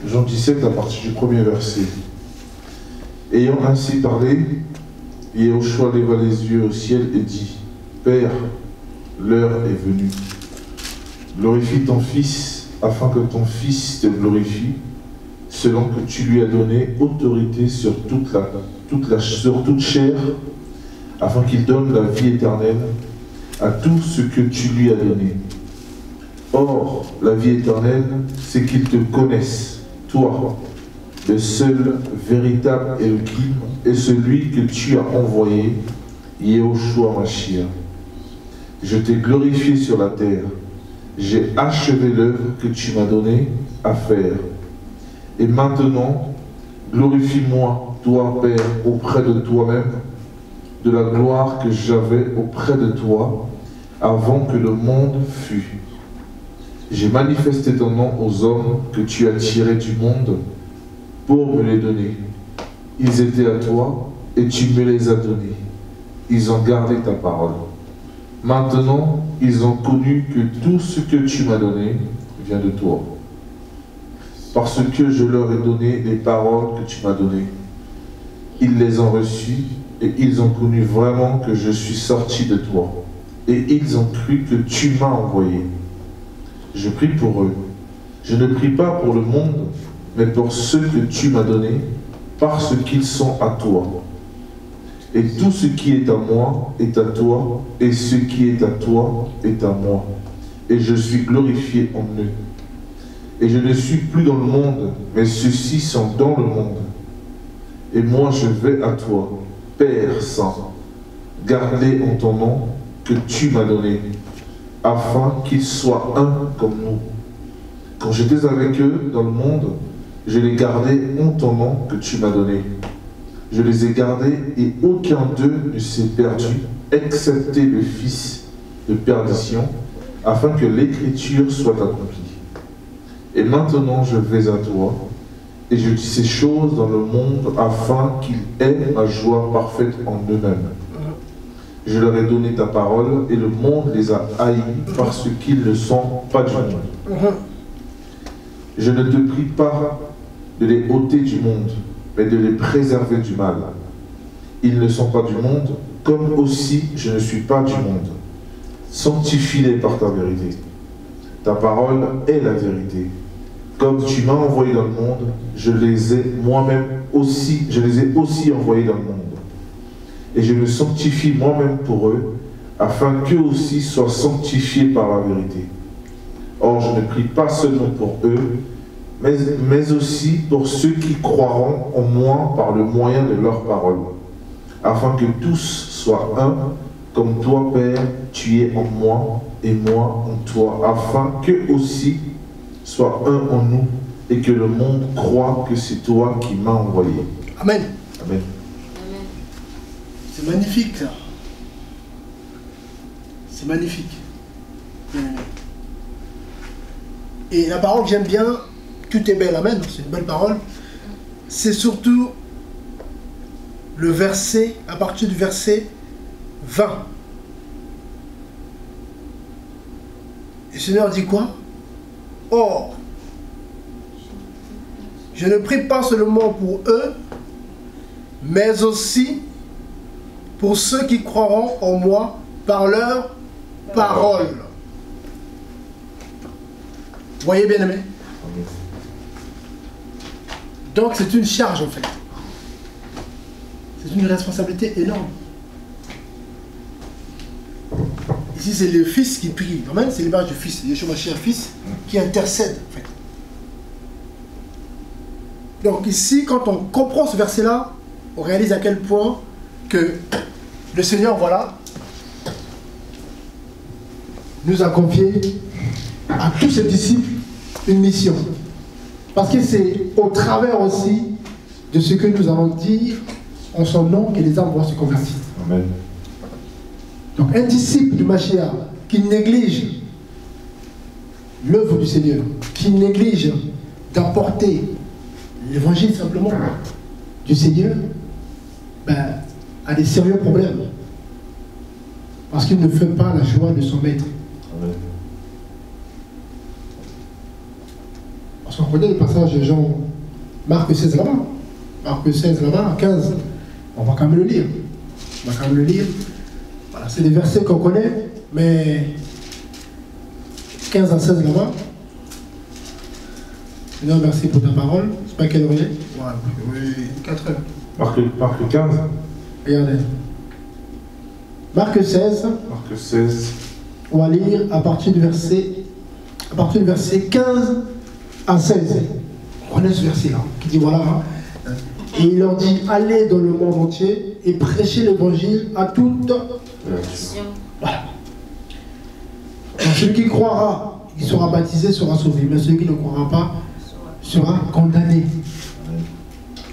Jean 17, à partir du premier verset. Ayant ainsi parlé, Yahushua leva les yeux au ciel et dit, Père, l'heure est venue. Glorifie ton Fils, afin que ton Fils te glorifie, selon que tu lui as donné autorité sur toute chair, afin qu'il donne la vie éternelle à tout ce que tu lui as donné. Or, la vie éternelle, c'est qu'ils te connaissent, toi, le seul véritable Elohim, et celui que tu as envoyé, Yahushua Mashiach. Je t'ai glorifié sur la terre. J'ai achevé l'œuvre que tu m'as donnée à faire. Et maintenant, glorifie-moi, toi, Père, auprès de toi-même, de la gloire que j'avais auprès de toi, avant que le monde fût. J'ai manifesté ton nom aux hommes que tu as tirés du monde pour me les donner. Ils étaient à toi et tu me les as donnés. Ils ont gardé ta parole. Maintenant, ils ont connu que tout ce que tu m'as donné vient de toi. Parce que je leur ai donné les paroles que tu m'as données. Ils les ont reçues et ils ont connu vraiment que je suis sorti de toi. Et ils ont cru que tu m'as envoyé. Je prie pour eux. Je ne prie pas pour le monde, mais pour ceux que tu m'as donnés, parce qu'ils sont à toi. Et tout ce qui est à moi est à toi, et ce qui est à toi est à moi. Et je suis glorifié en eux. Et je ne suis plus dans le monde, mais ceux-ci sont dans le monde. Et moi je vais à toi, Père Saint, garder en ton nom que tu m'as donné, afin qu'ils soient un comme nous. Quand j'étais avec eux dans le monde, je les gardais en ton nom que tu m'as donné. Je les ai gardés et aucun d'eux ne s'est perdu, excepté le fils de perdition, afin que l'écriture soit accomplie. Et maintenant je vais à toi, et je dis ces choses dans le monde, afin qu'ils aient ma joie parfaite en eux-mêmes. Je leur ai donné ta parole, et le monde les a haïs, parce qu'ils ne sont pas du monde. Je ne te prie pas de les ôter du monde, mais de les préserver du mal. Ils ne sont pas du monde, comme aussi je ne suis pas du monde. Sanctifie-les par ta vérité. Ta parole est la vérité. Comme tu m'as envoyé dans le monde, je les ai aussi envoyés dans le monde. Et je me sanctifie moi-même pour eux, afin qu'eux aussi soient sanctifiés par la vérité. Or, je ne prie pas seulement pour eux, mais aussi pour ceux qui croiront en moi par le moyen de leur parole, afin que tous soient un, comme toi, Père, tu es en moi et moi en toi, afin qu'eux aussi soient un en nous, et que le monde croit que c'est toi qui m'as envoyé. Amen. Amen. C'est magnifique, ça. C'est magnifique. Et la parole que j'aime bien, tout est belle, amen, c'est une belle parole. C'est surtout le verset, à partir du verset 20. Et le Seigneur dit quoi? Or, je ne prie pas seulement pour eux, mais aussi pour ceux qui croiront en moi par leur parole. Vous voyez, bien aimé? Donc c'est une charge en fait. C'est une responsabilité énorme. Ici c'est le Fils qui prie. Amen. C'est l'image du Fils, Yeshua Mashiach, Fils, qui intercède en fait. Donc ici, quand on comprend ce verset-là, on réalise à quel point que le Seigneur, voilà, nous a confié à tous ses disciples une mission. Parce que c'est au travers aussi de ce que nous allons dire en son nom que les âmes vont se convertir. Amen. Donc un disciple du Mashiach qui néglige l'œuvre du Seigneur, qui néglige d'apporter l'évangile simplement du Seigneur, ben, a des sérieux problèmes. Parce qu'il ne fait pas la joie de son maître. Amen. Parce qu'on connaît le passage de Jean, Marc 16 là-bas. Marc 16 là-bas, 15. On va quand même le lire. On va quand même le lire. Voilà, c'est des versets qu'on connaît, mais 15 à 16 là-bas. Seigneur, merci pour ta parole. Je ne sais pas quelle heure il est. Oui, 4 heures. Marc 15. Regardez. Marc 16. Marc 16. On va lire à partir du verset 15 à 16. On connaît ce verset-là, qui dit voilà. Et il leur dit, allez dans le monde entier et prêchez l'évangile à toute nation. Voilà. Donc, celui qui croira, il sera baptisé, sera sauvé. Mais celui qui ne croira pas sera condamné.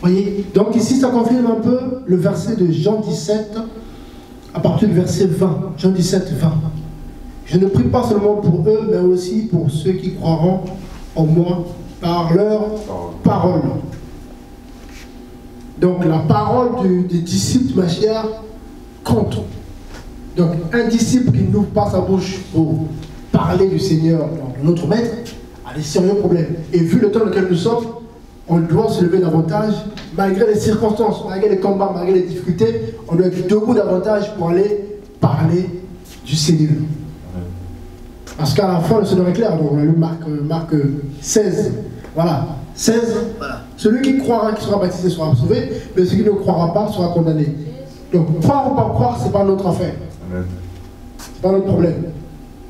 Voyez? Donc ici, ça confirme un peu le verset de Jean 17, à partir du verset 20. Jean 17, 20. Je ne prie pas seulement pour eux, mais aussi pour ceux qui croiront en moi par leur parole. Donc la parole des disciples Mashiach compte. Donc un disciple qui n'ouvre pas sa bouche pour parler du Seigneur, donc notre maître, a des sérieux problèmes. Et vu le temps dans lequel nous sommes, on doit se lever davantage, malgré les circonstances, malgré les combats, malgré les difficultés, on doit être debout davantage pour aller parler du Seigneur. Parce qu'à la fin, le Seigneur est clair. Donc on a lu Marc 16. Voilà. 16. Voilà. Celui qui croira, qui sera baptisé, sera sauvé, mais celui qui ne croira pas sera condamné. Donc croire ou pas croire, ce n'est pas notre affaire. Ce n'est pas notre problème.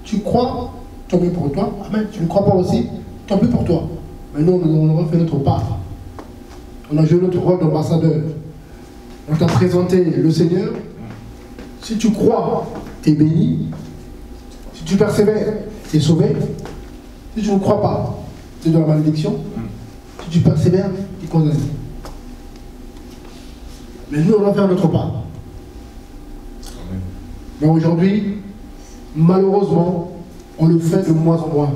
Tu crois, tant mieux pour toi. Amen. Tu ne crois pas aussi, tant mieux pour toi. Mais nous, on a fait notre part. On a joué notre rôle d'ambassadeur. On t'a présenté le Seigneur. Si tu crois, tu es béni. Si tu persévères, tu es sauvé. Si tu ne crois pas, tu es dans la malédiction. Si tu persévères, tu es condamné. Mais nous, on va faire notre part. Mais aujourd'hui, malheureusement, on le fait de moins en moins.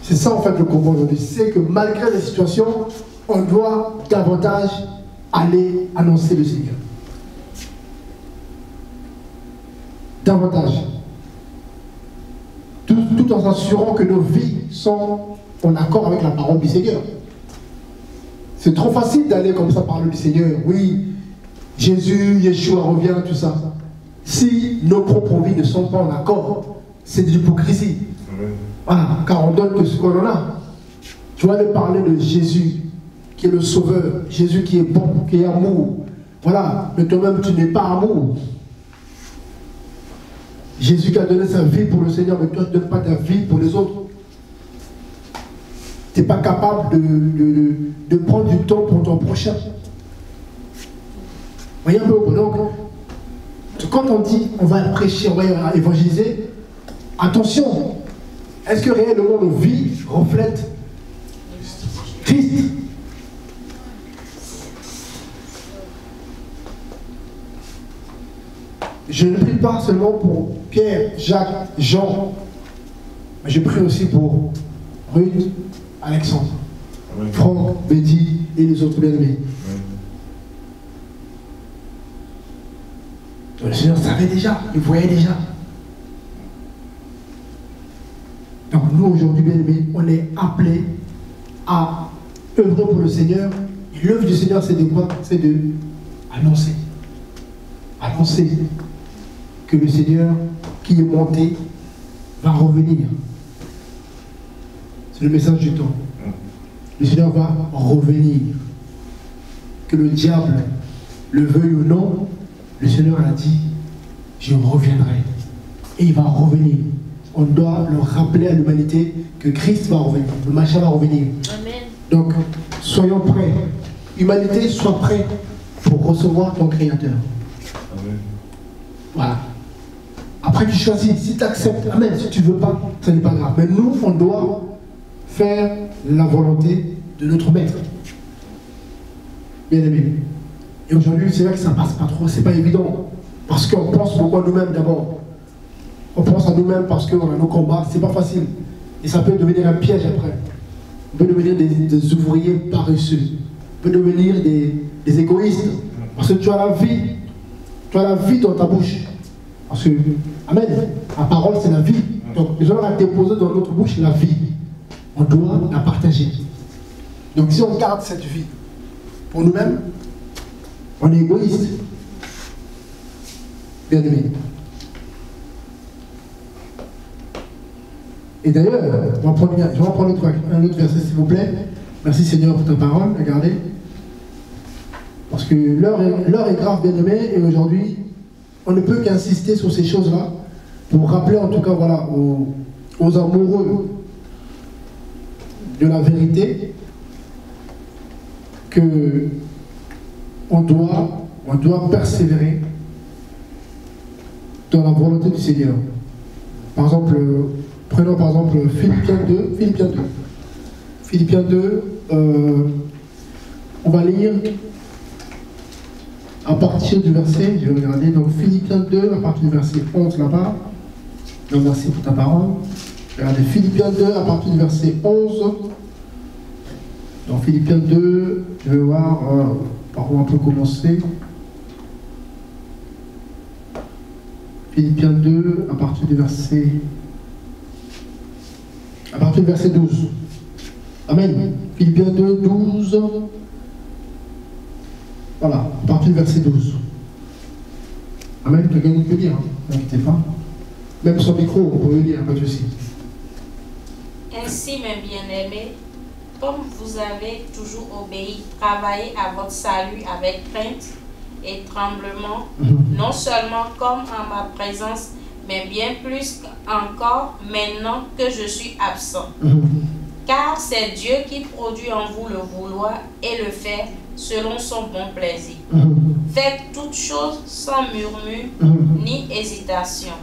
C'est ça en fait le combat aujourd'hui. C'est que malgré les situations, on doit davantage aller annoncer le Seigneur. Davantage. Tout en s'assurant que nos vies sont en accord avec la parole du Seigneur. C'est trop facile d'aller comme ça parler du Seigneur. Oui, Jésus, Yeshua revient, tout ça. Si nos propres vies ne sont pas en accord, c'est de l'hypocrisie. Voilà, car on donne que ce qu'on en a. Tu vas aller parler de Jésus, qui est le Sauveur, Jésus qui est bon, qui est amour. Voilà, mais toi-même tu n'es pas amour. Jésus qui a donné sa vie pour le Seigneur, mais toi tu ne donnes pas ta vie pour les autres. Tu n'es pas capable de prendre du temps pour ton prochain. Voyez un peu, donc, quand on dit on va prêcher, on va évangéliser, attention, est-ce que réellement nos vies reflètent Christ? Je ne prie pas seulement pour Pierre, Jacques, Jean, mais je prie aussi pour Ruth, Alexandre, Franck, Betty et les autres bien-aimés. Le Seigneur savait déjà, il voyait déjà. Donc nous aujourd'hui, bien-aimés, on est appelés à œuvrer pour le Seigneur. Et l'œuvre du Seigneur, c'est de quoi? C'est de annoncer. Annoncer que le Seigneur qui est monté va revenir. C'est le message du temps. Le Seigneur va revenir. Que le diable le veuille ou non, le Seigneur a dit, je reviendrai. Et il va revenir. On doit le rappeler à l'humanité que Christ va revenir, le Mashiach va revenir. Amen. Donc, soyons prêts. Humanité, sois prêt pour recevoir ton Créateur. Amen. Voilà. Après, tu choisis. Si tu acceptes, amen. Si tu ne veux pas, ce n'est pas grave. Mais nous, on doit faire la volonté de notre Maître. Bien aimé. Et aujourd'hui, c'est vrai que ça ne passe pas trop, c'est pas évident. Parce qu'on pense beaucoup à nous-mêmes d'abord. On pense à nous-mêmes parce qu'on a nos combats, c'est pas facile. Et ça peut devenir un piège après. On peut devenir des ouvriers paresseux. On peut devenir des égoïstes. Parce que tu as la vie. Tu as la vie dans ta bouche. Parce que, amen, la parole c'est la vie. Donc, nous allons déposer dans notre bouche la vie. on doit la partager. Donc si on garde cette vie pour nous-mêmes, on est égoïste. Bien aimé. Et d'ailleurs, je vais reprendre un autre verset s'il vous plaît. Merci Seigneur pour ta parole, regardez. Parce que l'heure est grave, bien aimé, et aujourd'hui, on ne peut qu'insister sur ces choses-là pour rappeler en tout cas voilà, aux amoureux de la vérité que on doit persévérer dans la volonté du Seigneur. Par exemple, prenons par exemple Philippiens 2, on va lire à partir du verset, je vais regarder, donc Philippiens 2, à partir du verset 11 là-bas. Donc merci pour ta parole. Regardez, Philippiens 2, à partir du verset 11. Donc Philippiens 2, je vais voir par où on peut commencer. Philippiens 2, à partir du verset 12. Amen. Philippiens 2, 12. Voilà, à partir du verset 12. Amen, quelqu'un peut lire, n'inquiétez pas. Même son micro, on peut le lire, pas de souci. Ainsi, mes bien-aimés, comme vous avez toujours obéi, travaillez à votre salut avec crainte et tremblement, non seulement comme en ma présence, mais bien plus encore maintenant que je suis absent. Car c'est Dieu qui produit en vous le vouloir et le faire selon son bon plaisir. Faites toutes choses sans murmure ni hésitation,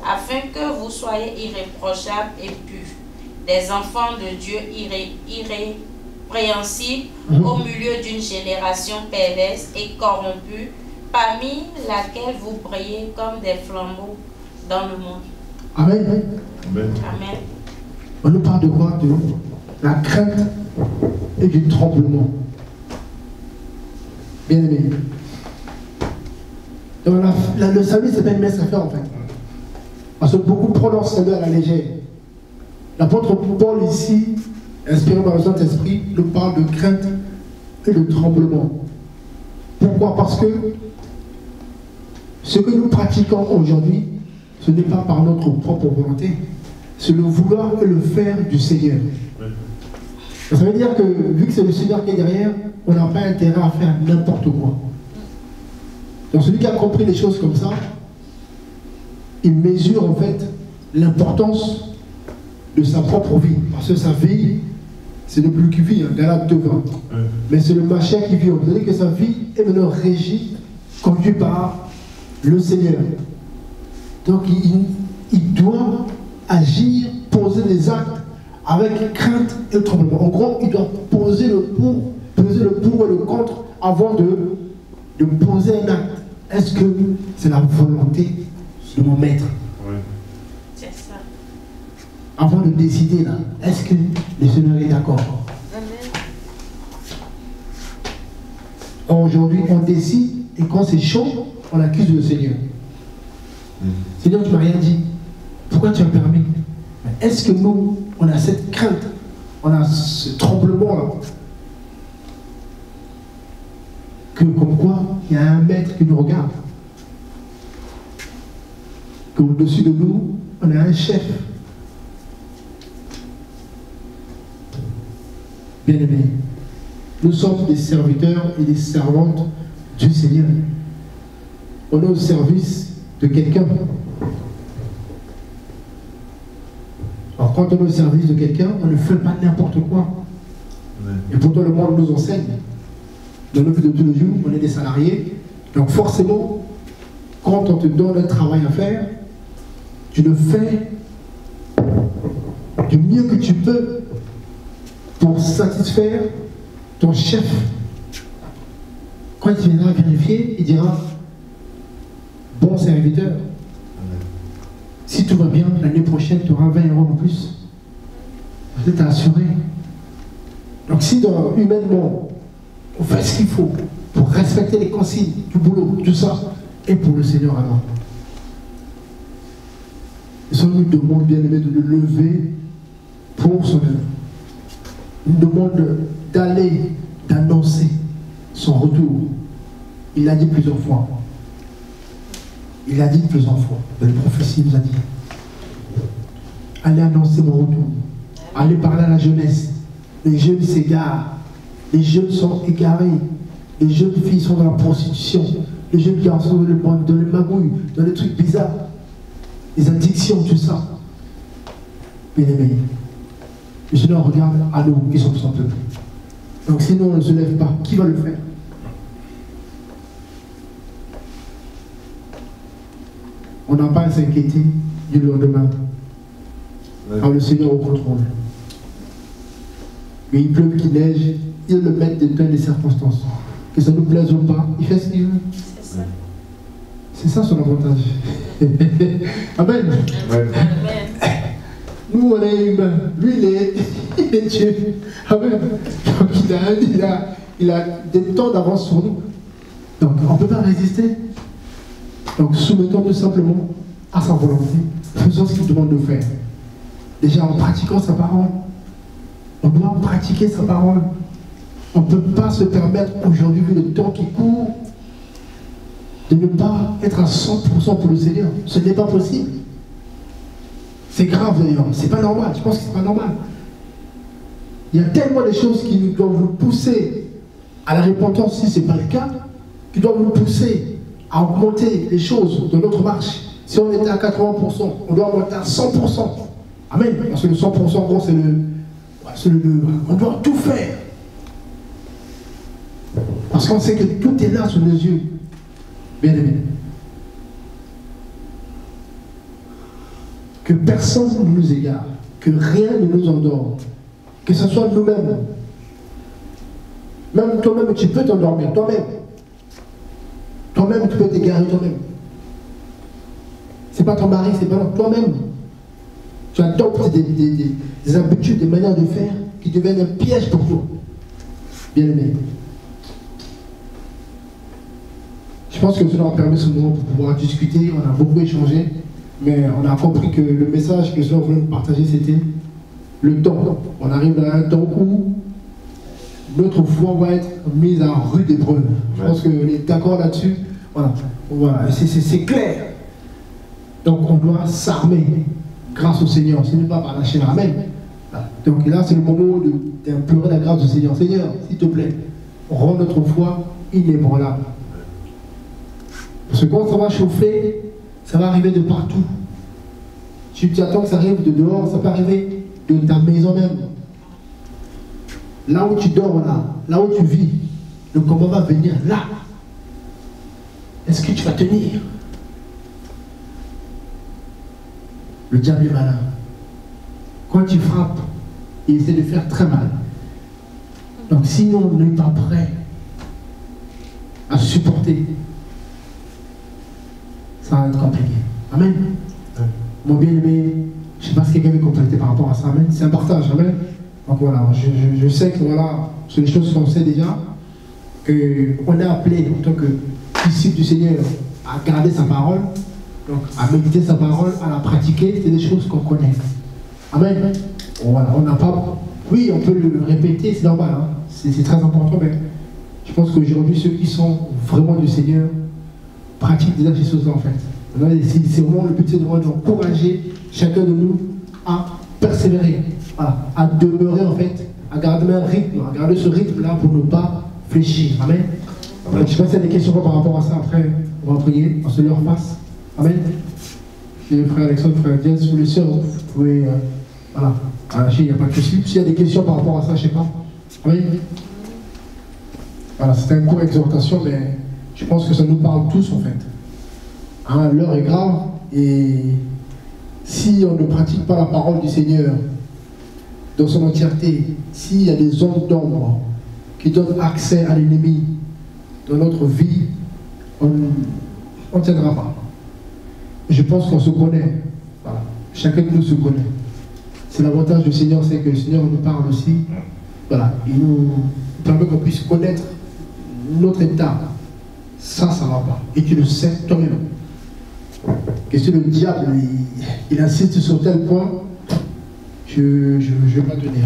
afin que vous soyez irréprochables et purs, des enfants de Dieu irrépréhensibles au milieu d'une génération perverse et corrompue, parmi laquelle vous brillez comme des flambeaux dans le monde. Amen. Amen. Amen. On nous parle de quoi? De la crainte et du tremblement. Bien aimé. Le salut, c'est pas une mince affaire en fait. Parce que beaucoup prononcent le salut à la légère. L'apôtre Paul ici, inspiré par le Saint-Esprit, nous parle de crainte et de tremblement. Pourquoi? Parce que ce que nous pratiquons aujourd'hui, ce n'est pas par notre propre volonté, c'est le vouloir et le faire du Seigneur. Ça veut dire que, vu que c'est le Seigneur qui est derrière, on n'a pas intérêt à faire n'importe quoi. Donc celui qui a compris les choses comme ça, il mesure en fait l'importance de sa propre vie. Parce que sa vie, c'est le plus qui vit, Galates 2:20. Mais c'est le machin qui vit. Vous savez que sa vie est maintenant régie, conduite par le Seigneur. Donc il doit agir, poser des actes avec crainte et tremblement. En gros, il doit peser le pour et le contre avant de poser un acte. Est-ce que c'est la volonté de mon maître? Oui. C'est ça. Avant de décider là, est-ce que le Seigneur est d'accord? Aujourd'hui, on décide et quand c'est chaud, on accuse le Seigneur. Seigneur, tu m'as rien dit. Pourquoi tu as permis? Est-ce que nous, on a cette crainte, on a ce tremblement là, que comme quoi il y a un maître qui nous regarde, qu'au-dessus de nous, on a un chef. Bien aimé, nous sommes des serviteurs et des servantes du Seigneur. On est au service de quelqu'un. Alors quand on est au service de quelqu'un, on ne fait pas n'importe quoi. Et pourtant le monde nous enseigne. Dans nos vies de tous les jours, on est des salariés. Donc forcément, quand on te donne un travail à faire, tu le fais du mieux que tu peux pour satisfaire ton chef. Quand il viendra vérifier, il dira « Bon serviteur, si tout va bien, l'année prochaine, tu auras 20 € en plus. » Vous êtes assuré. Donc si humainement, on fait ce qu'il faut pour respecter les consignes du boulot, tout ça, et pour le Seigneur alors. Et ça nous demande, bien aimé, de le lever pour son œuvre. nous demande d'aller, d'annoncer son retour. Il l'a dit plusieurs fois. Il l'a dit plusieurs fois. Dans les prophéties, il nous a dit, allez annoncer mon retour. Allez parler à la jeunesse. Les jeunes s'égarent. Les jeunes sont égarés. Les jeunes filles sont dans la prostitution. Les jeunes garçons sont dans les magouilles, dans les trucs bizarres. Les addictions, tout ça. Bien aimé. Le Seigneur regarde à nous qui sommes son peuple. Donc sinon on ne se lève pas, qui va le faire? On n'a pas à s'inquiéter du lendemain. Car le Seigneur au contrôle. Mais il pleut, qu'il neige, il le met de plein de circonstances. Que ça nous plaise ou pas, il fait ce qu'il veut. C'est ça son avantage. Amen. Amen. Nous, on est humains. Lui, il est Dieu. Amen. Donc, il a des temps d'avance sur nous. Donc, on ne peut pas résister. Donc, soumettons-nous simplement à sa volonté. Faisons ce qu'il demande de faire. Déjà, en pratiquant sa parole. On doit pratiquer sa parole. On ne peut pas se permettre aujourd'hui, vu le temps qui court, de ne pas être à 100% pour le Seigneur. Ce n'est pas possible. C'est grave d'ailleurs, c'est pas normal, je pense que c'est pas normal. Il y a tellement de choses qui doivent nous pousser à la repentance, si ce n'est pas le cas, qui doivent nous pousser à augmenter les choses de notre marche. Si on était à 80%, on doit augmenter à 100%. Amen. Parce que le 100%, en gros, on doit tout faire. Parce qu'on sait que tout est là sous nos yeux. Bien aimé. Que personne ne nous égare, que rien ne nous endort, que ce soit nous-mêmes. Même toi-même, tu peux t'endormir, toi-même. Toi-même, tu peux t'égarer toi-même. C'est pas ton mari, c'est pas toi-même. Tu adoptes des habitudes, des manières de faire qui deviennent un piège pour toi. Bien aimé. Je pense que cela a permis ce moment pour pouvoir discuter, on a beaucoup échangé. Mais on a compris que le message que je voulais partager, c'était le temps. On arrive à un temps où notre foi va être mise en rude épreuve. Je pense qu'on est d'accord là-dessus. Voilà. C'est clair. Donc on doit s'armer grâce au Seigneur. Ce n'est pas par lâcher la main. Donc là, c'est le moment d'implorer la grâce du Seigneur. Seigneur, s'il te plaît, rends notre foi inébranlable. Parce que quand ça va chauffer, ça va arriver de partout. Tu attends que ça arrive de dehors, ça peut arriver de ta maison même. Là où tu dors, là où tu vis, le combat va venir là. Est-ce que tu vas tenir? Le diable est malin. Quand tu frappes, il essaie de faire très mal. Donc si on n'est pas prêt à supporter, ça va être compliqué. Amen. Mon bien-aimé, je ne sais pas si quelqu'un veut compléter par rapport à ça. Amen. C'est un partage. Amen. Donc voilà, je sais que voilà, c'est des choses qu'on sait déjà, qu'on est appelé en tant que disciple du Seigneur à garder sa parole, donc à méditer sa parole, à la pratiquer, c'est des choses qu'on connaît. Amen. Voilà, on n'a pas... Oui, on peut le répéter, c'est normal, hein. C'est très important, mais je pense qu'aujourd'hui, ceux qui sont vraiment du Seigneur pratiquent déjà ces choses-là, en fait. C'est vraiment le but, c'est d'encourager chacun de nous à persévérer, à demeurer, en fait, à garder un rythme, à garder ce rythme-là pour ne pas fléchir. Amen. Je ne sais pas s'il y a des questions par rapport à ça, après, on va prier, on se leur passe. Amen. Frère Alexandre, frère Diaz, vous les sœurs, vous pouvez... voilà. Il n'y a pas de souci. S'il y a des questions par rapport à ça, je ne sais pas. Oui. Voilà, c'était un cours d'exhortation, mais je pense que ça nous parle tous en fait. Hein, l'heure est grave et si on ne pratique pas la parole du Seigneur dans son entièreté, s'il y a des ondes d'ombre qui donnent accès à l'ennemi dans notre vie, on ne tiendra pas. Je pense qu'on se connaît. Voilà. Chacun de nous se connaît. C'est l'avantage du Seigneur, c'est que le Seigneur nous parle aussi. Voilà, il nous permet qu'on puisse connaître notre état. Ça ne va pas. Et tu le sais toi-même. Que si le diable, il insiste sur tel point, je ne vais pas tenir.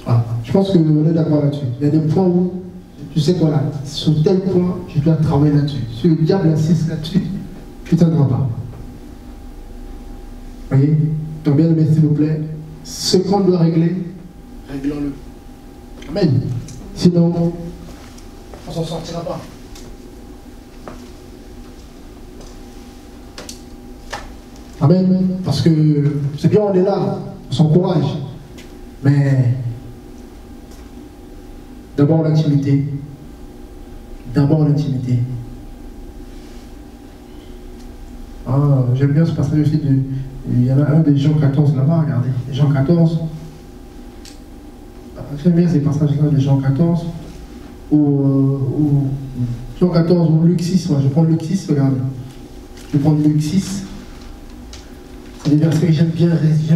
Voilà. Je pense qu'on est d'accord là-dessus. Il y a des points où tu sais que voilà, sur tel point, tu dois travailler là-dessus. Si le diable insiste là-dessus, tu ne t'en pas. Vous voyez? Donc bien aimé, s'il vous plaît, ce qu'on doit régler, réglons-le. Amen. Sinon, on ne s'en sortira pas. Amen. Parce que c'est bien, on est là, on s'encourage. Mais d'abord l'intimité. D'abord l'intimité. Ah, j'aime bien ce passage aussi. Il y en a un des Jean 14 là-bas, regardez. Jean 14. J'aime bien ces passages-là de Jean 14. Jean 14 ou Luc 6. Moi, je prends Luc 6, regardez. Je vais prendre Luc 6. C'est des versets que j'aime bien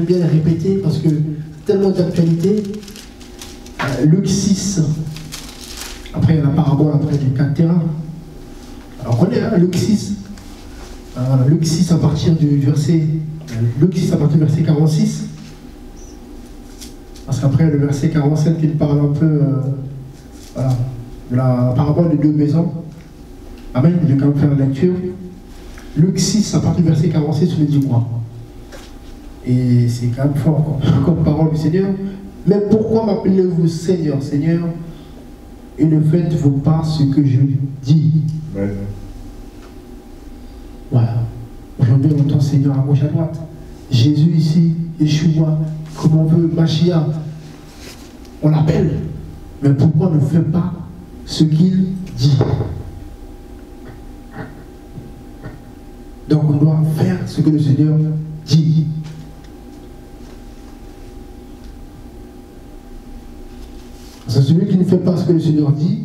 les répéter parce que c'est tellement d'actualité. Luc 6. Après, il y a la parabole après des 4 terrains. Alors, on est à Luc 6. Luc 6 à partir du verset. Luc 6 à partir du verset 46. Parce qu'après, le verset 47 qui parle un peu voilà, de la parabole des 2 maisons. Amen. Je vais quand même faire la lecture. Luc 6 à partir du verset 46, on dit quoi? Et c'est quand même fort, comme parole du Seigneur. Mais pourquoi m'appelez-vous Seigneur, Seigneur, et ne faites-vous pas ce que je dis? Ouais. Voilà. Aujourd'hui, on entend Seigneur à gauche, à droite. Jésus ici, Yeshua, comme on veut, Mashiach, on l'appelle. Mais pourquoi on ne fait pas ce qu'il dit? Donc on doit faire ce que le Seigneur dit. C'est celui qui ne fait pas ce que le Seigneur dit,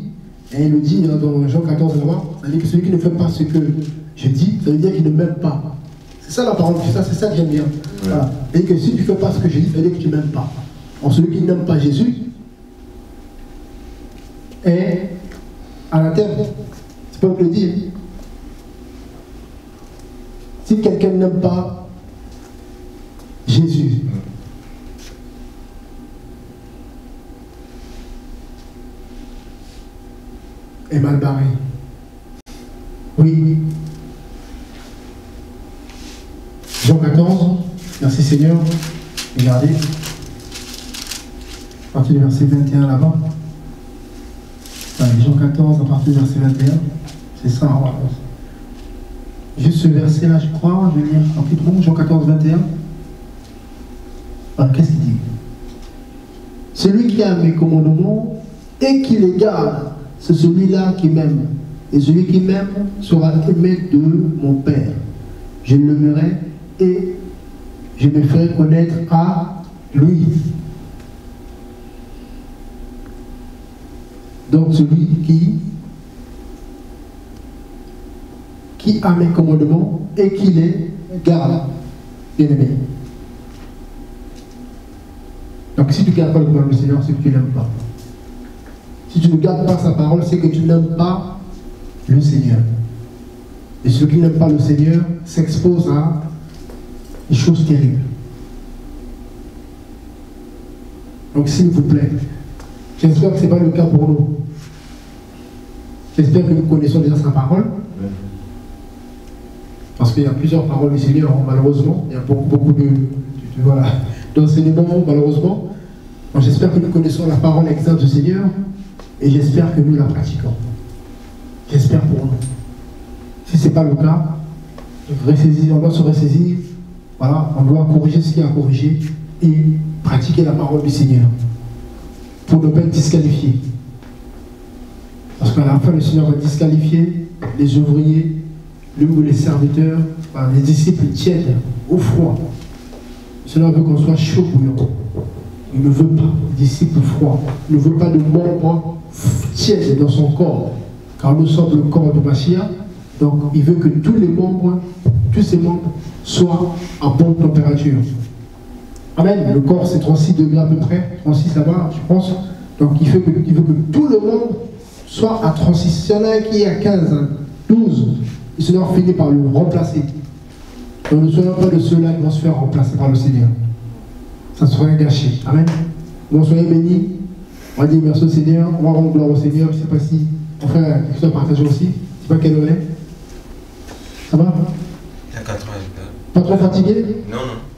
et il le dit dans Jean 14 là-bas, ça veut dire que celui qui ne fait pas ce que je dis, ça veut dire qu'il ne m'aime pas. C'est ça la parole, c'est ça que j'aime bien. Ouais. Voilà. Et que si tu ne fais pas ce que je dis, ça veut dire que tu ne m'aimes pas. Alors celui qui n'aime pas Jésus est à la terre. C'est pas que le dire. Si quelqu'un n'aime pas Jésus, est mal barré. Oui. Jean 14, merci Seigneur. Regardez. À partir du verset 21 là-bas. Jean 14, à partir du verset 21. C'est ça, hein, voilà. Juste ce verset-là, je crois. Je vais lire rapidement. Jean 14, 21. Alors, qu'est-ce qu'il dit? Celui qui a mes commandements et qui les garde, c'est celui-là qui m'aime. Et celui qui m'aime sera aimé de mon Père. Je l'aimerai et je me ferai connaître à lui. Donc celui qui a mes commandements et qui les garde, bien aimé. Donc si tu ne gardes pas le commandement du Seigneur, c'est que tu ne l'aimes pas. Si tu ne gardes pas sa parole, c'est que tu n'aimes pas le Seigneur. Et ceux qui n'aiment pas le Seigneur s'exposent à des choses terribles. Donc s'il vous plaît, j'espère que ce n'est pas le cas pour nous. J'espère que nous connaissons déjà sa parole. Parce qu'il y a plusieurs paroles du Seigneur, malheureusement. Il y a beaucoup d'enseignements, malheureusement. J'espère que nous connaissons la parole exacte du Seigneur. Et j'espère que nous la pratiquons. J'espère pour nous. Si ce n'est pas le cas, on doit se ressaisir. Voilà, on doit corriger ce qu'il y a à corriger et pratiquer la parole du Seigneur pour ne pas être disqualifié. Parce qu'à la fin, le Seigneur va disqualifier les ouvriers, les serviteurs, les disciples tièdes, au froid. Le Seigneur veut qu'on soit chaud bouillant. Il ne veut pas de disciples froids. Il ne veut pas de membres tièdes dans son corps. Car nous sommes le corps de Mashiach. Donc il veut que tous ces membres soient à bonne température. Amen. Le corps c'est 36 degrés à peu près. 36 là-bas, je pense. Donc il veut que tout le monde soit à 36. S'il y en a un qui est à 15, 12, le Seigneur finit par le remplacer. Donc ne soyons pas de ceux-là qui vont se faire remplacer par le Seigneur. Ça serait un gâchis. Amen. Bon, soyez bénis. On va dire merci au Seigneur. On va rendre gloire au Seigneur. Je ne sais pas si mon frère quelque chose à partager aussi. Je ne sais pas quelle heure est. Ça va? Il y a 4 heures. Pas trop fatigué? Non, non.